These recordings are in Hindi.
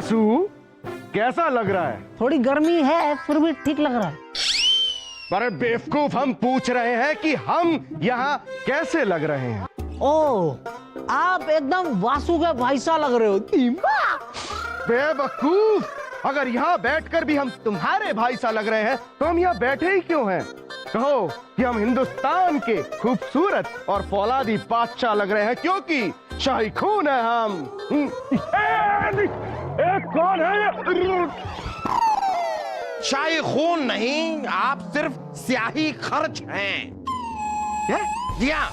वासु, कैसा लग रहा है? थोड़ी गर्मी है फिर भी ठीक लग रहा है। अरे बेवकूफ, हम पूछ रहे हैं कि हम यहाँ कैसे लग रहे हैं। ओ, आप एकदम वासु के भाई सा लग रहे हो। बेवकूफ, अगर यहाँ बैठकर भी हम तुम्हारे भाई सा लग रहे हैं तो हम यहाँ बैठे ही क्यों हैं? कहो कि हम हिंदुस्तान के खूबसूरत और फौलादी बादशाह लग रहे हैं क्योंकि शाही खून है हम। कौन है? शाही खून नहीं, आप सिर्फ स्याही खर्च हैं। क्या? जी हाँ,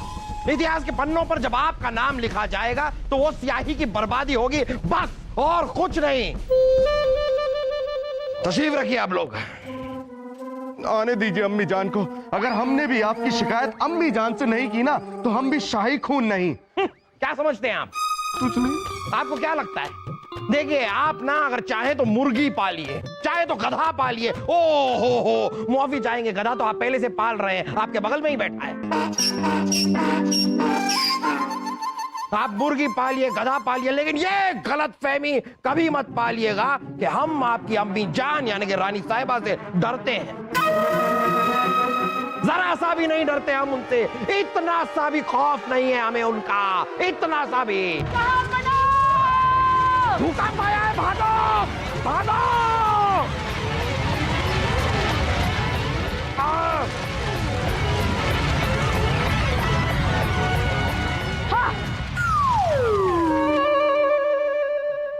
इतिहास के पन्नों पर जब आपका नाम लिखा जाएगा तो वो स्याही की बर्बादी होगी, बस और कुछ नहीं। तशरीफ रखिए आप लोग। आने दीजिए अम्मी जान को। अगर हमने भी आपकी शिकायत अम्मी जान से नहीं की ना तो हम भी शाही खून नहीं। क्या समझते हैं आप? कुछ नहीं। आपको क्या लगता है? देखिए, आप ना अगर चाहे तो मुर्गी पालिए, चाहे तो गधा पालिए। ओ हो, मुआफी चाहेंगे, गधा तो आप पहले से पाल रहे हैं, आपके बगल में ही बैठा है। आप मुर्गी पालिए, गधा पालिए, लेकिन ये गलत फहमी कभी मत पालिएगा कि हम आपकी अम्मी जान यानी कि रानी साहिबा से डरते हैं। जरा सा भी नहीं डरते हम उनसे, इतना सा भी खौफ नहीं है हमें उनका, इतना सा भी। भूकंप आया है, भागो भागो।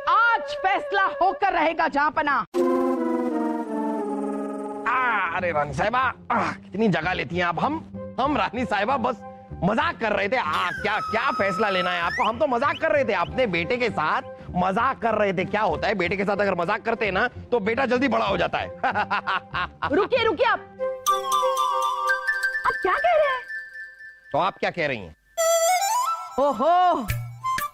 आज फैसला होकर रहेगा जहांपना। अरे रानी साहिबा, कितनी जगह लेती हैं आप। हम रानी साहिबा बस मजाक कर रहे थे। क्या क्या फैसला लेना है आपको? हम तो मजाक कर रहे थे, अपने बेटे के साथ मजाक कर रहे थे। क्या होता है बेटे के साथ अगर मजाक करते हैं ना तो बेटा जल्दी बड़ा हो जाता है। रुकिए रुकिए, आप क्या कह रहे हैं? तो आप क्या कह रही हैं? ओहो,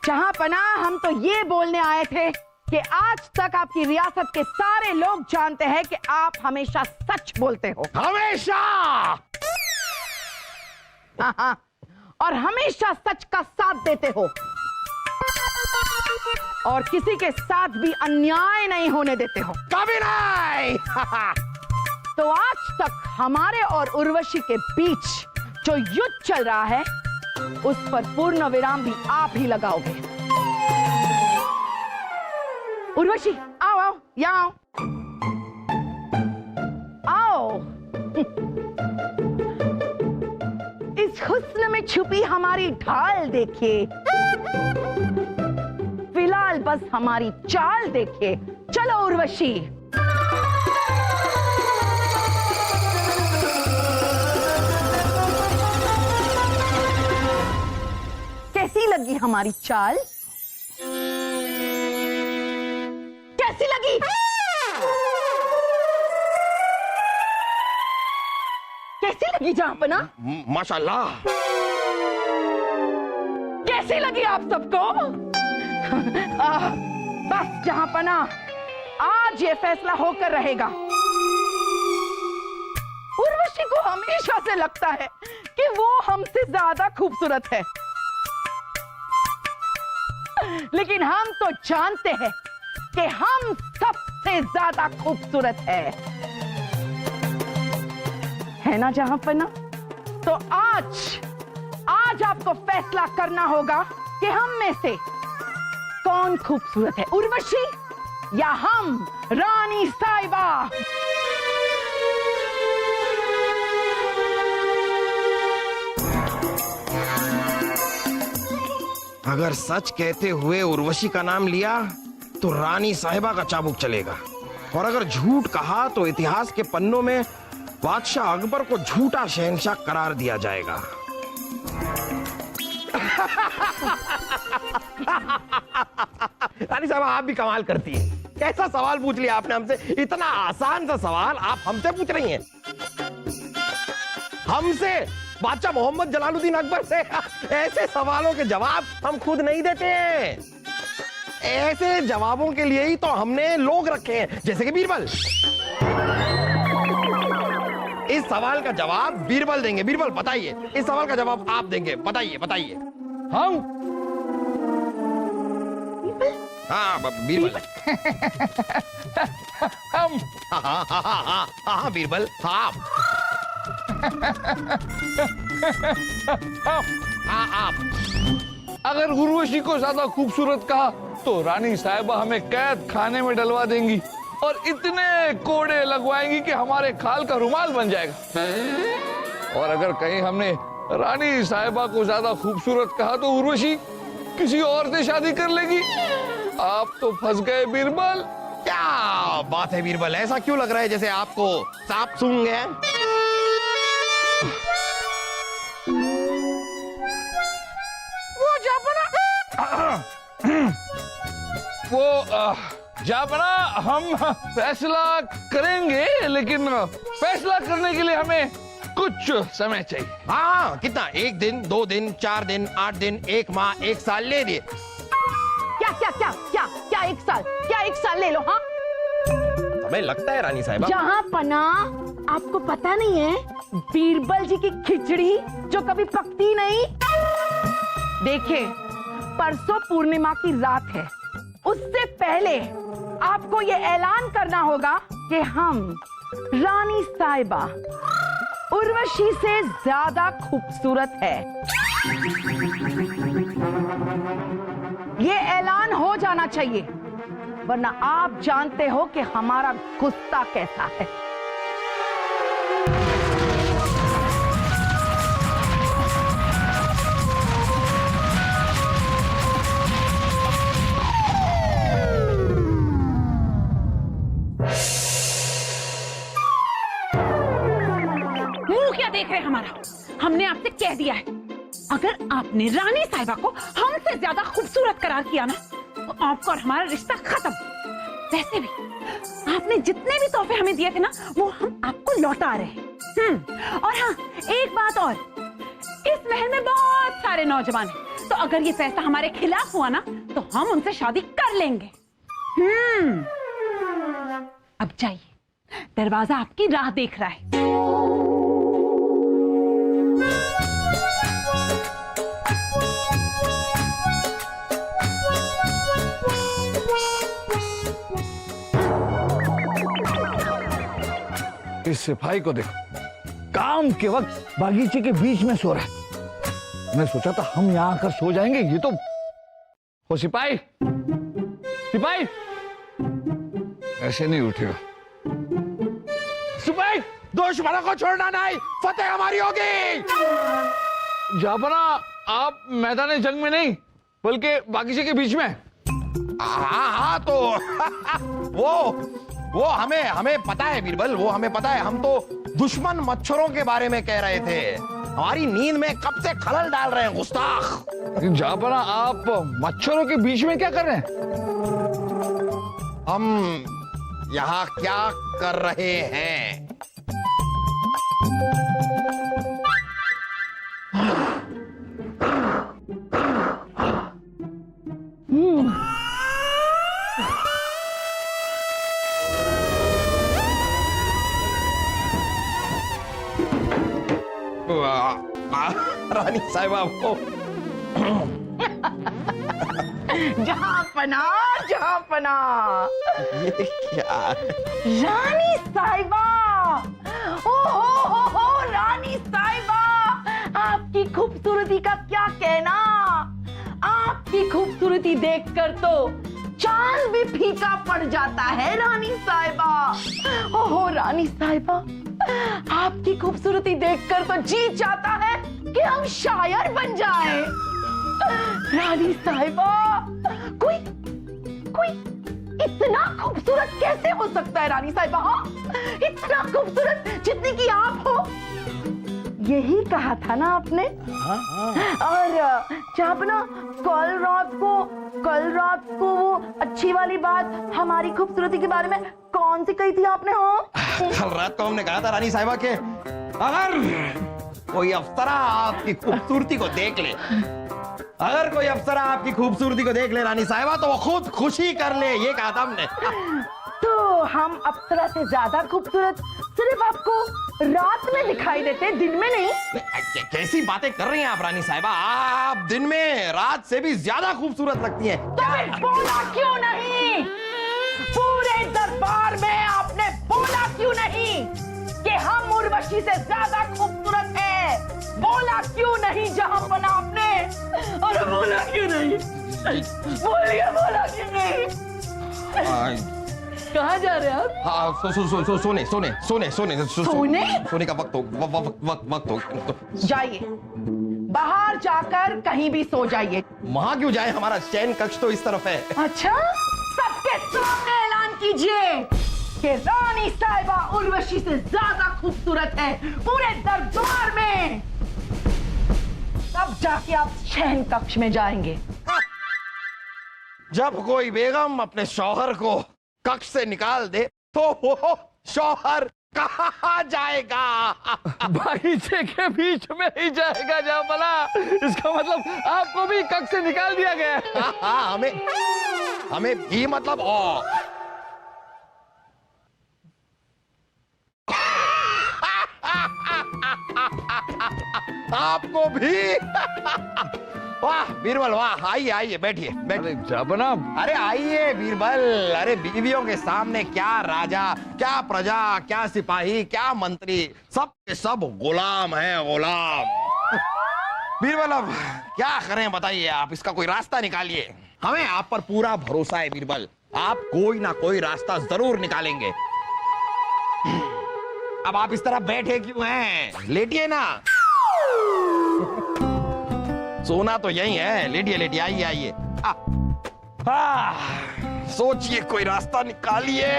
जहांपना हम तो ये बोलने आए थे कि आज तक आपकी रियासत के सारे लोग जानते हैं कि आप हमेशा सच बोलते हो। हमेशा। हाँ, और हमेशा सच का साथ देते हो और किसी के साथ भी अन्याय नहीं होने देते हो। कभी नहीं। तो आज तक हमारे और उर्वशी के बीच जो युद्ध चल रहा है उस पर पूर्ण विराम भी आप ही लगाओगे। उर्वशी, आओ आओ, यहाँ आओ। आओ। इस हुस्न में छुपी हमारी ढाल देखिए। फिलहाल बस हमारी चाल देखिए। चलो उर्वशी। कैसी लगी हमारी चाल? कैसी लगी? कैसी लगी जहांपना? माशाल्लाह। कैसी लगी आप सबको? बस जहांपना, आज ये फैसला होकर रहेगा। उर्वशी को हमेशा से लगता है कि वो हमसे ज्यादा खूबसूरत है, लेकिन हम तो जानते हैं कि हम सबसे ज्यादा खूबसूरत है ना जहांपना? तो आज आपको फैसला करना होगा कि हम में से कौन खूबसूरत है, उर्वशी या हम रानी साहिबा? अगर सच कहते हुए उर्वशी का नाम लिया तो रानी साहिबा का चाबुक चलेगा, और अगर झूठ कहा तो इतिहास के पन्नों में बादशाह अकबर को झूठा शहंशाह करार दिया जाएगा। रानी साहिबा, आप भी कमाल करती है। कैसा सवाल पूछ लिया आपने हमसे, इतना आसान सा सवाल आप हमसे पूछ रही हैं। हमसे, बादशाह मोहम्मद जलालुद्दीन अकबर से ऐसे सवालों के जवाब हम खुद नहीं देते हैं। ऐसे जवाबों के लिए ही तो हमने लोग रखे हैं, जैसे कि बीरबल। इस सवाल का जवाब बीरबल देंगे। बीरबल बताइए, इस सवाल का जवाब आप देंगे, बताइए बताइए। हम हाँ बीरबल। हम हाँ बीरबल, हाँ हाँ आप। अगर उर्वशी को ज्यादा खूबसूरत कहा तो रानी साहिबा हमें कैद खाने में डलवा देंगी और इतने कोड़े लगवाएंगी कि हमारे खाल का रुमाल बन जाएगा। और अगर कहीं हमने रानी साहिबा को ज्यादा खूबसूरत कहा तो उर्वशी किसी और से शादी कर लेगी। आप तो फंस गए बीरबल। क्या बात है बीरबल, ऐसा क्यों लग रहा है जैसे आपको सांप सूंघ गया? वो जापना वो जापना हम फैसला करेंगे, लेकिन फैसला करने के लिए हमें कुछ समय चाहिए। हाँ कितना? 1 दिन, 2 दिन, 4 दिन, 8 दिन, 1 माह, 1 साल ले दिए। क्या क्या क्या क्या क्या 1 साल? क्या 1 साल ले लो? हाँ हमें लगता है रानी साहिबा। जहाँ पना आपको पता नहीं है बीरबल जी की खिचड़ी जो कभी पकती नहीं। देखिए परसों पूर्णिमा की रात है, उससे पहले आपको ये ऐलान करना होगा कि हम रानी साहिबा उर्वशी से ज्यादा खूबसूरत है। ये ऐलान हो जाना चाहिए, वरना आप जानते हो कि हमारा गुस्सा कैसा है। मुंह क्या देख रहे हैं हमारा? हमने आपसे कह दिया है, अगर आपने रानी साहिबा को हमसे ज्यादा खूबसूरत करार किया ना तो आपका और हमारा रिश्ता खत्म। वैसे भी आपने जितने भी तोहफे हमें दिए थे ना वो हम आपको लौटा रहे हैं। और हाँ एक बात और, इस महल में बहुत सारे नौजवान हैं, तो अगर ये फैसला हमारे खिलाफ हुआ ना तो हम उनसे शादी कर लेंगे। अब जाइए, दरवाजा आपकी राह देख रहा है। इस सिपाही को देखो, काम के वक्त बागीचे के बीच में सो रहा है। मैं सोचा था हम यहाँ आकर सो जाएंगे, ये तो वो सिपाही सिपाही ऐसे नहीं उठेगा। सिपाही, दुश्मनों को छोड़ना नहीं, फतेह हमारी होगी। जापना आप मैदान जंग में नहीं बल्कि बागीचे के बीच में। हाँ हाँ तो वो हमें पता है बीरबल, वो हमें पता है। हम तो दुश्मन मच्छरों के बारे में कह रहे थे। हमारी नींद में कब से खलल डाल रहे हैं गुस्ताख। लेकिन जापना आप मच्छरों के बीच में क्या कर रहे हैं? हम यहाँ क्या कर रहे हैं? रानी साहिबा वो जहाँ पना ये क्या है? रानी साहिबा, हो रानी साहिबा, आपकी खूबसूरती का क्या कहना। आपकी खूबसूरती देखकर तो चांद भी फीका पड़ जाता है रानी साहिबा। ओहो रानी साहिबा, आपकी खूबसूरती देखकर तो जी चाहता है कि हम शायर बन जाएं। रानी साहिबा, कोई इतना खूबसूरत कैसे हो सकता है रानी साहिबा? हाँ? इतना खूबसूरत जितनी कि आप हो। यही कहा था ना आपने? और जापना कल रात को वो अच्छी वाली बात हमारी खूबसूरती के बारे में कौन सी कही थी आपने? हो कल रात को हमने कहा था रानी साहिबा के अगर कोई अप्सरा आपकी खूबसूरती को देख ले, अगर कोई अप्सरा आपकी खूबसूरती को देख ले रानी साहिबा, तो वो खुद खुशी कर ले, ये कहा था हमने। तो हम अप्सरा से ज्यादा खूबसूरत सिर्फ आपको रात में दिखाई देते, दिन में नहीं। कैसी बातें कर रही हैं आप रानी साहिबा? आप दिन में रात से भी ज्यादा खूबसूरत लगती हैं। तो फिर बोला क्यों नहीं? पूरे दरबार में आपने बोला क्यों नहीं कि हम उर्वशी से ज्यादा खूबसूरत है? बोला क्यों नहीं जहांपना आपने? अरे बोला क्यों नहीं? बोलिए, बोला क्यों नहीं? कहाँ जा रहे हैं आप? हाँ, सोने का वक्त हो। जाइए, बाहर जाकर कहीं भी सो जाइए। वहां क्यों जाए? हमारा शयन कक्ष तो इस तरफ है। अच्छा, सबके सामने ऐलान कीजिए कि रानी साहिबा उर्वशी से ज्यादा खूबसूरत है पूरे दरबार में। तब जाके आप शयन कक्ष में जाएंगे। जब कोई बेगम अपने शौहर को कक्ष से निकाल दे तो वो शौहर कहाँ जाएगा? बागीचे के बीच में ही जाएगा जहांपना। इसका मतलब आपको भी कक्ष से निकाल दिया गया है। हाँ, हमें भी मतलब आपको भी। वाह बीरबल, वाह, आइए आइए, बैठिए बैठिए। जहांपना, अरे आइए बीरबल। अरे बीवियों के सामने क्या राजा, क्या प्रजा, क्या सिपाही, क्या मंत्री, सब के सब गुलाम हैं, गुलाम। बीरबल अब क्या करें बताइए आप, इसका कोई रास्ता निकालिए। हमें आप पर पूरा भरोसा है बीरबल, आप कोई ना कोई रास्ता जरूर निकालेंगे। अब आप इस तरह बैठे क्यों हैं? लेटिए ना। सोना तो यही है, लेटिए लेटिए, आइए आइए। सोचिए, कोई रास्ता निकालिए।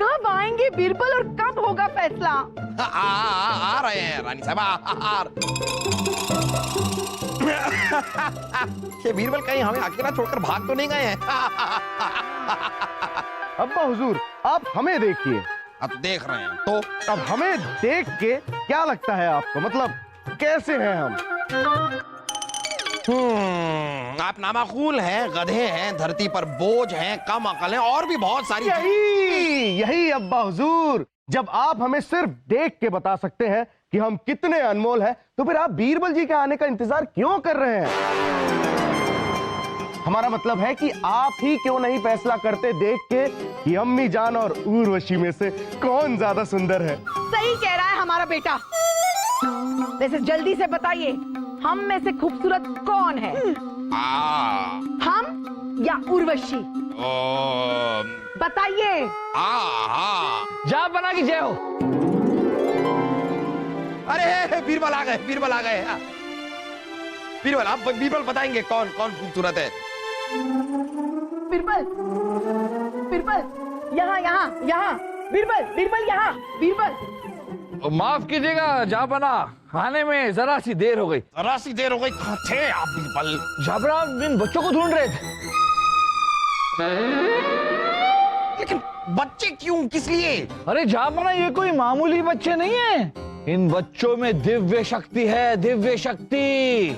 कब आएंगे बीरबल और कब होगा फैसला? आ रहे हैं रानी साहब। ये बीरबल कहीं हमें अकेला छोड़कर भाग तो नहीं गए हैं? अब्बा हुजूर, आप हमें देखिए। अब देख रहे हैं तो अब हमें देख के क्या लगता है आपको? मतलब कैसे हैं हम? आप नामाकूल हैं, गधे हैं, धरती पर बोझ हैं, कम अकल हैं, और भी बहुत सारी यही अब्बा हुजूर, जब आप हमें सिर्फ देख के बता सकते हैं कि हम कितने अनमोल हैं, तो फिर आप बीरबल जी के आने का इंतजार क्यों कर रहे हैं? हमारा मतलब है कि आप ही क्यों नहीं फैसला करते देख के कि अम्मी जान और उर्वशी में से कौन ज्यादा सुंदर है? सही कह रहा है हमारा बेटा। वैसे जल्दी से बताइए, हम में से खूबसूरत कौन है? हम या उर्वशी? बताइए। जहांपना की जय हो। अरे बीरबल आ गए, बीरबल आ गए। बीरबल, आप बीरबल बताएंगे कौन कौन खूबसूरत है? बीरबल, बीरबल, यहाँ यहाँ यहाँ, बीरबल, बीरबल यहाँ, बीरबल। माफ कीजिएगा जहांपना, आने में जरा सी देर हो गई। जरा सी देर हो गई? कहाँ थे आप बीरबल? जहांपना, आप इन बच्चों को ढूंढ रहे थे। लेकिन बच्चे क्यों, किस लिए? अरे जहांपना, ये कोई मामूली बच्चे नहीं है। इन बच्चों में दिव्य शक्ति है, दिव्य शक्ति।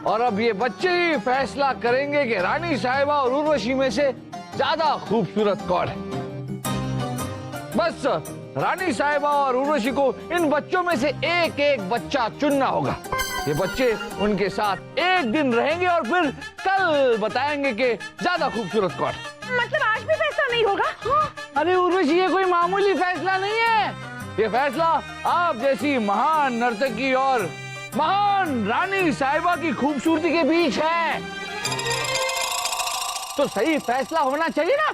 और अब ये बच्चे ही फैसला करेंगे कि रानी साहिबा और उर्वशी में से ज्यादा खूबसूरत कौन है। बस रानी साहिबा और उर्वशी को इन बच्चों में से एक एक बच्चा चुनना होगा। ये बच्चे उनके साथ एक दिन रहेंगे और फिर कल बताएंगे कि ज्यादा खूबसूरत कौन है। मतलब आज भी फैसला नहीं होगा? अरे उर्वशी, ये कोई मामूली फैसला नहीं है। ये फैसला आप जैसी महान नर्तकी और महान रानी साहिबा की खूबसूरती के बीच है। तो सही फैसला होना चाहिए ना।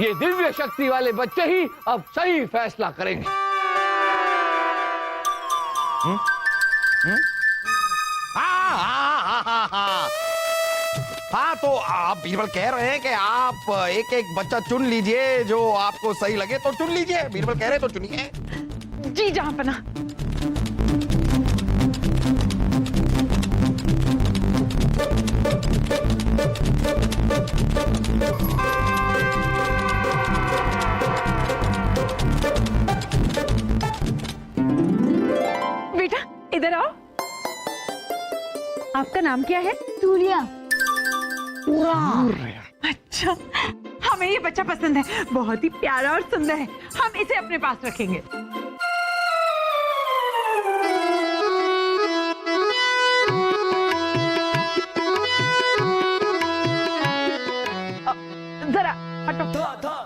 ये दिव्य शक्ति वाले बच्चे ही अब सही फैसला करेंगे। हाँ, तो आप बीरबल कह रहे हैं कि आप एक एक बच्चा चुन लीजिए, जो आपको सही लगे तो चुन लीजिए। बीरबल कह रहे तो चुनिए। जी जहांपना। बेटा इधर आओ। आपका नाम क्या है? सूर्या। अच्छा, हमें ये बच्चा पसंद है, बहुत ही प्यारा और सुंदर है। हम इसे अपने पास रखेंगे।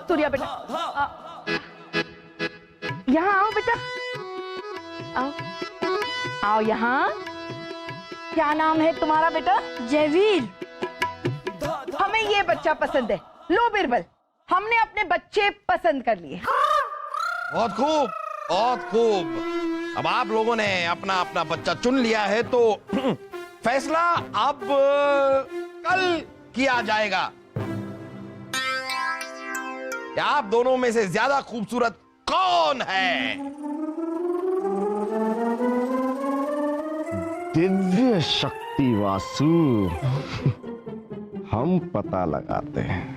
सूर्या बेटा यहाँ आओ बेटा, आओ आओ यहाँ। क्या नाम है तुम्हारा बेटा? जयवीर। हमें ये बच्चा पसंद है। लो बिरबल, हमने अपने बच्चे पसंद कर लिए। बहुत खूब, बहुत खूब। अब आप लोगों ने अपना अपना बच्चा चुन लिया है तो फैसला अब कल किया जाएगा कि आप दोनों में से ज्यादा खूबसूरत कौन है। दिव्य शक्ति वासु, हम पता लगाते हैं।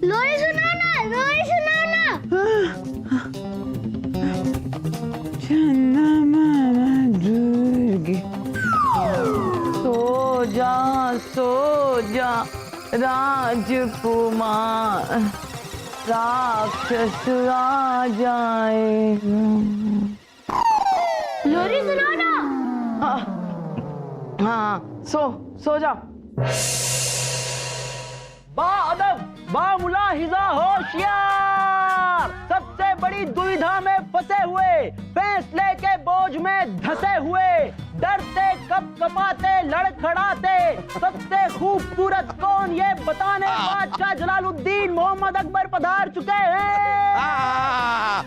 लोरी सुनाओ ना, लोरी सुनाओ ना। सो जा राजकुमार, राक्षस आ जाए। लोरी सुनाओ ना। हाँ, सो जा। बादब, बामुलाहिजा होशियार, सबसे बड़ी दुविधा में फंसे हुए, फैसले के बोझ में धंसे हुए, डरते कपकपाते लड़खड़ाते, सबसे खूबसूरत कौन ये बताने बादशाह जलालुद्दीन मोहम्मद अकबर पधार चुके हैं। हाँ,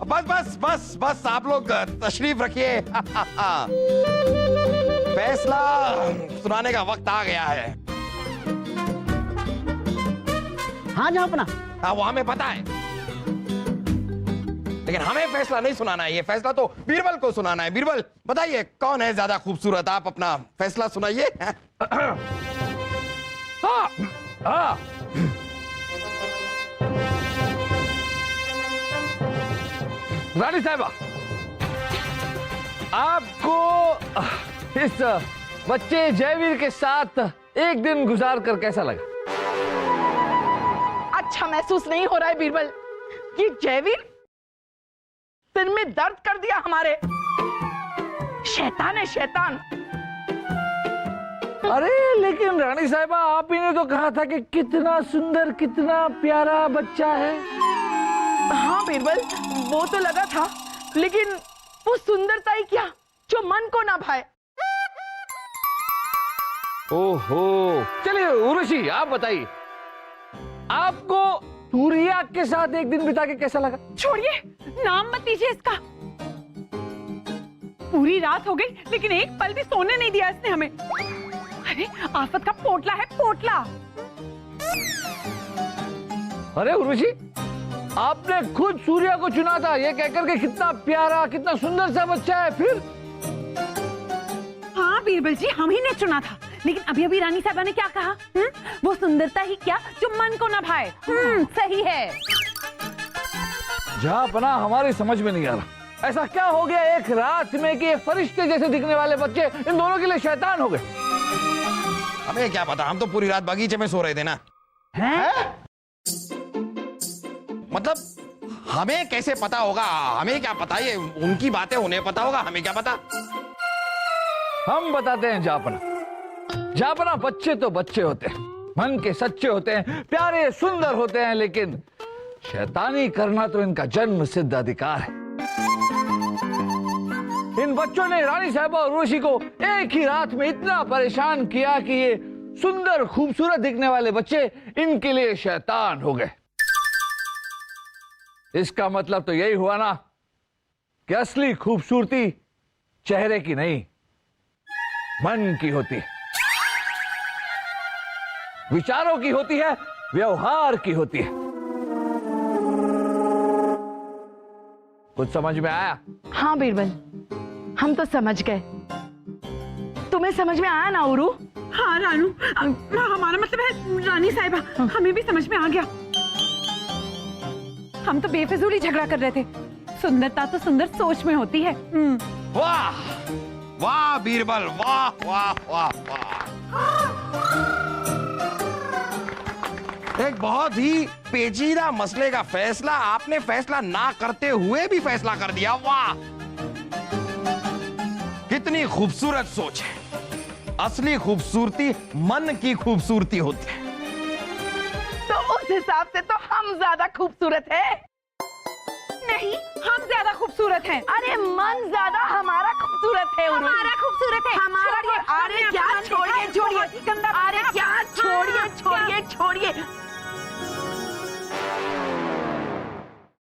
बस बस बस बस आप लोग तशरीफ रखिए। फैसला सुनाने का वक्त आ गया है। हाँ जहाँ अपना, हाँ वो हमें पता है, लेकिन हमें फैसला नहीं सुनाना है। ये फैसला तो बीरबल को सुनाना है। बीरबल बताइए कौन है ज्यादा खूबसूरत, आप अपना फैसला सुनाइए। हाँ, हाँ। रानी साहिबा, आपको इस बच्चे जयवीर के साथ एक दिन गुजार कर कैसा लगा? अच्छा महसूस नहीं हो रहा है बीरबल? ये जयवीर सिर में दर्द कर दिया हमारे। शैतान है शैतान। अरे लेकिन रानी साहिबा, आप ही ने तो कहा था कि कितना सुंदर, कितना प्यारा बच्चा है। हाँ बीरबल, वो तो लगा था, लेकिन वो सुंदरता ही क्या जो मन को ना भाए। ओहो, चलिए उर्वशी आप बताइए, आपको सूर्या के साथ एक दिन बिता के कैसा लगा? छोड़िए, नाम मत लीजिए इसका। पूरी रात हो गई लेकिन एक पल भी सोने नहीं दिया इसने हमें। अरे आफत का पोटला है, पोटला। अरे उर्वशी, आपने खुद सूर्या को चुना था ये कहकर के कितना प्यारा, कितना सुंदर सा बच्चा है। फिर हाँ बीरबल जी, हम ही ने चुना था, लेकिन अभी अभी रानी साहबा ने क्या कहा? वो सुंदरता ही क्या जो मन को ना भाए। सही है। जहाँ पना हमारी समझ में नहीं आ रहा, ऐसा क्या हो गया एक रात में कि फरिश्ते जैसे दिखने वाले बच्चे इन दोनों के लिए शैतान हो गए? हमें क्या पता, हम तो पूरी रात बगीचे में सो रहे थे ना। हैं? मतलब हमें कैसे पता होगा? हमें क्या पता, ये उनकी बातें उन्हें पता होगा, हमें क्या पता। हम बताते हैं जापना। जापना, बच्चे तो बच्चे होते हैं, मन के सच्चे होते हैं, प्यारे सुंदर होते हैं, लेकिन शैतानी करना तो इनका जन्म सिद्ध अधिकार है। इन बच्चों ने रानी साहिबा और उर्वशी को एक ही रात में इतना परेशान किया कि ये सुंदर खूबसूरत दिखने वाले बच्चे इनके लिए शैतान हो गए। इसका मतलब तो यही हुआ ना कि असली खूबसूरती चेहरे की नहीं, मन की होती है, विचारों की होती है, व्यवहार की होती है। कुछ समझ में आया? हाँ बीरबल, हम तो समझ गए। तुम्हें समझ में आया ना उरू? हाँ रानू, हमारा मतलब है रानी साहिबा, हमें भी समझ में आ गया। हम तो बेफिजूल ही झगड़ा कर रहे थे। सुंदरता तो सुंदर सोच में होती है। वाह वाह बीरबल, वाह वाह वाह वाह। एक बहुत ही पेचीदा मसले का फैसला आपने फैसला ना करते हुए भी फैसला कर दिया। वाह, कितनी खूबसूरत सोच है। असली खूबसूरती मन की खूबसूरती होती है। तो उस हिसाब से तो हम ज्यादा खूबसूरत है। नहीं, हम ज्यादा खूबसूरत हैं। अरे मन ज्यादा हमारा खूबसूरत है उरू। हमारा खूबसूरत है।